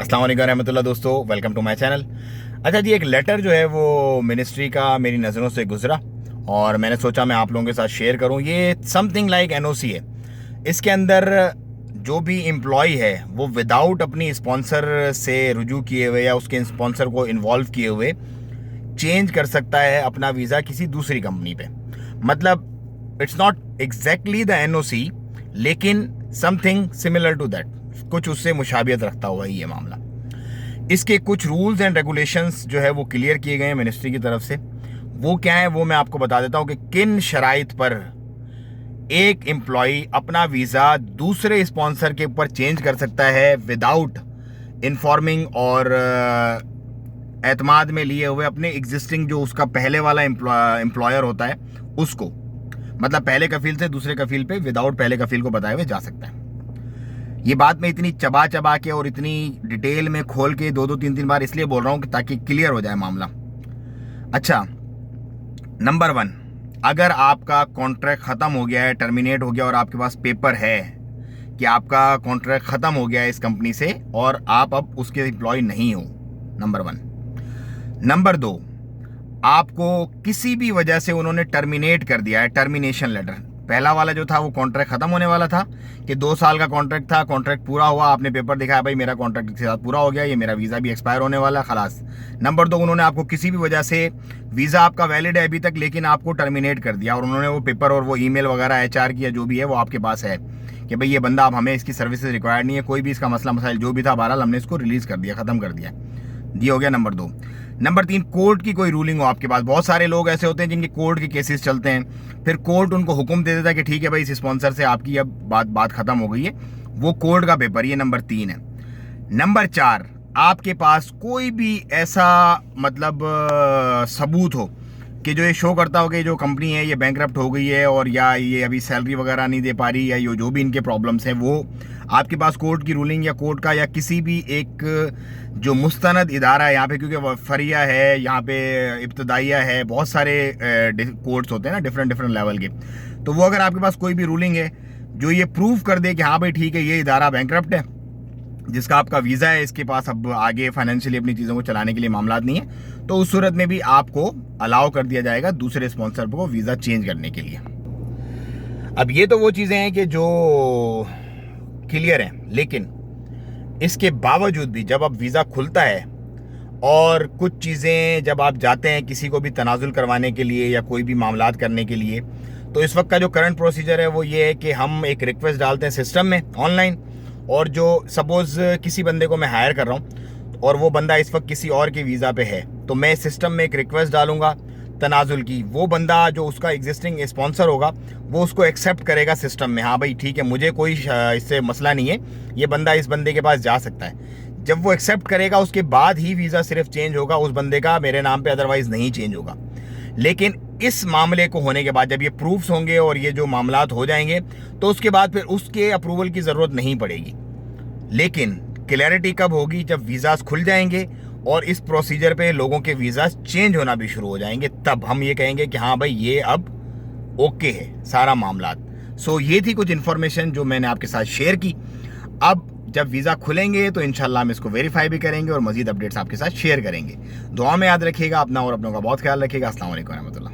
अस्सलाम वालेकुम रहमतुल्लाह दोस्तों, वेलकम टू माय चैनल। अच्छा जी, एक लेटर जो है वो मिनिस्ट्री का मेरी नज़रों से गुजरा और मैंने सोचा मैं आप लोगों के साथ शेयर करूं। ये समथिंग लाइक एनओसी है। इसके अंदर जो भी एम्प्लॉय है वो विदाउट अपनी स्पॉन्सर से रुजू किए हुए या उसके स्पॉन्सर को इन्वॉल्व किए हुए चेंज कर सकता है अपना वीज़ा किसी दूसरी कंपनी पे। मतलब it's not exactly the NOC, लेकिन समथिंग सिमिलर टू दैट, कुछ उससे मुशाबियत रखता हुआ ही ये मामला। इसके कुछ रूल्स एंड रेगुलेशंस जो है वो क्लियर किए गए हैं मिनिस्ट्री की तरफ से। वो क्या है वो मैं आपको बता देता हूँ कि किन शराइत पर एक एम्प्लॉय अपना वीज़ा दूसरे स्पॉन्सर के ऊपर चेंज कर सकता है विदाउट इन्फॉर्मिंग और एतमाद में लिए हुए अपने एग्जिस्टिंग जो उसका पहले वाला एम्प्लॉयर होता है उसको। मतलब पहले कफील से दूसरे कफील पे विदाउट पहले कफील को बताए हुए जा सकता है। ये बात मैं इतनी चबा चबा के और इतनी डिटेल में खोल के दो तीन बार इसलिए बोल रहा हूँ कि ताकि क्लियर हो जाए मामला। अच्छा, नंबर 1, अगर आपका कॉन्ट्रैक्ट ख़त्म हो गया है, टर्मिनेट हो गया और आपके पास पेपर है कि आपका कॉन्ट्रैक्ट ख़त्म हो गया है इस कंपनी से और आप अब उसके एम्प्लॉय नहीं हो, नंबर 1। नंबर 2, आपको किसी भी वजह से उन्होंने टर्मिनेट कर दिया है, टर्मिनेशन लेटर। पहला वाला जो था वो कॉन्ट्रैक्ट खत्म होने वाला था कि 2 साल का कॉन्ट्रैक्ट था, कॉन्ट्रैक्ट पूरा हुआ, आपने पेपर दिखाया भाई मेरा कॉन्ट्रैक्ट के साथ पूरा हो गया, ये मेरा वीज़ा भी एक्सपायर होने वाला, खलास। नंबर 2, उन्होंने आपको किसी भी वजह से वीज़ा आपका वैलिड है अभी तक लेकिन आपको टर्मिनेट कर दिया और उन्होंने वो पेपर और वो ईमेल वगैरह HR की या जो भी है वो आपके पास है कि भाई ये बंदा अब हमें इसकी सर्विसेज रिक्वायर्ड नहीं है, कोई भी इसका मसला मसाइल जो भी था बहरहाल हमने इसको रिलीज़ कर दिया, ख़त्म कर दिया। ये हो गया नंबर 2। नंबर 3, कोर्ट की कोई रूलिंग हो आपके पास। बहुत सारे लोग ऐसे होते हैं जिनके कोर्ट के केसेस चलते हैं, फिर कोर्ट उनको हुक्म दे देता है कि ठीक है भाई इस स्पॉन्सर से आपकी अब बात खत्म हो गई है, वो कोर्ट का पेपर। ये नंबर 3 है। नंबर 4, आपके पास कोई भी ऐसा मतलब सबूत हो कि जो ये शो करता हो कि जो कंपनी है ये बैंकरप्ट हो गई है और या ये अभी सैलरी वगैरह नहीं दे पा रही या जो भी इनके प्रॉब्लम्स हैं, वो आपके पास कोर्ट की रूलिंग या कोर्ट का या किसी भी एक जो मुस्तनद इदारा है यहाँ पे, क्योंकि फरिया है यहाँ पे, इब्तदाइया है, बहुत सारे कोर्ट्स होते हैं ना डिफरेंट लेवल के, तो वो अगर आपके पास कोई भी रूलिंग है जो ये प्रूव कर दे कि हाँ भाई ठीक है ये इदारा बैंकरप्ट है, जिसका आपका वीज़ा है, इसके पास अब आगे फाइनेंशियली अपनी चीज़ों को चलाने के लिए मामलात नहीं है, तो उस सूरत में भी आपको अलाउ कर दिया जाएगा दूसरे स्पॉन्सर को वीज़ा चेंज करने के लिए। अब ये तो वो चीज़ें हैं कि जो क्लियर हैं, लेकिन इसके बावजूद भी जब अब वीज़ा खुलता है और कुछ चीज़ें जब आप जाते हैं किसी को भी तनाजुल करवाने के लिए या कोई भी मामलात करने के लिए, तो इस वक्त का जो करंट प्रोसीजर है वो ये है कि हम एक रिक्वेस्ट डालते हैं सिस्टम में ऑनलाइन, और जो सपोज़ किसी बंदे को मैं हायर कर रहा हूँ और वो बंदा इस वक्त किसी और के वीज़ा पे है, तो मैं सिस्टम में एक रिक्वेस्ट डालूंगा तनाजुल की। वो बंदा जो उसका एग्जिस्टिंग स्पॉन्सर होगा वो उसको एक्सेप्ट करेगा सिस्टम में, हाँ भाई ठीक है मुझे कोई इससे मसला नहीं है, ये बंदा इस बंदे के पास जा सकता है। जब वो एक्सेप्ट करेगा उसके बाद ही वीज़ा सिर्फ चेंज होगा उस बंदे का, मेरे नाम पे अदरवाइज़ नहीं चेंज होगा। लेकिन इस मामले को होने के बाद जब ये प्रूफ्स होंगे और ये जो मामलात हो जाएंगे तो उसके बाद फिर उसके अप्रूवल की ज़रूरत नहीं पड़ेगी। लेकिन क्लैरिटी कब होगी? जब वीज़ास खुल जाएंगे और इस प्रोसीजर पे लोगों के वीज़ास चेंज होना भी शुरू हो जाएंगे, तब हम ये कहेंगे कि हाँ भाई ये अब ओके है सारा मामलात। सो ये थी कुछ इन्फॉर्मेशन जो मैंने आपके साथ शेयर की। अब जब वीज़ा खुलेंगे तो इंशाल्लाह हम इसको वेरीफाई भी करेंगे और मज़ीद अपडेट्स आपके साथ शेयर करेंगे। दुआ में याद रखिएगा अपना और अपनों का बहुत ख्याल रखिएगा। अस्सलाम वालेकुम रहमतुल्लाह।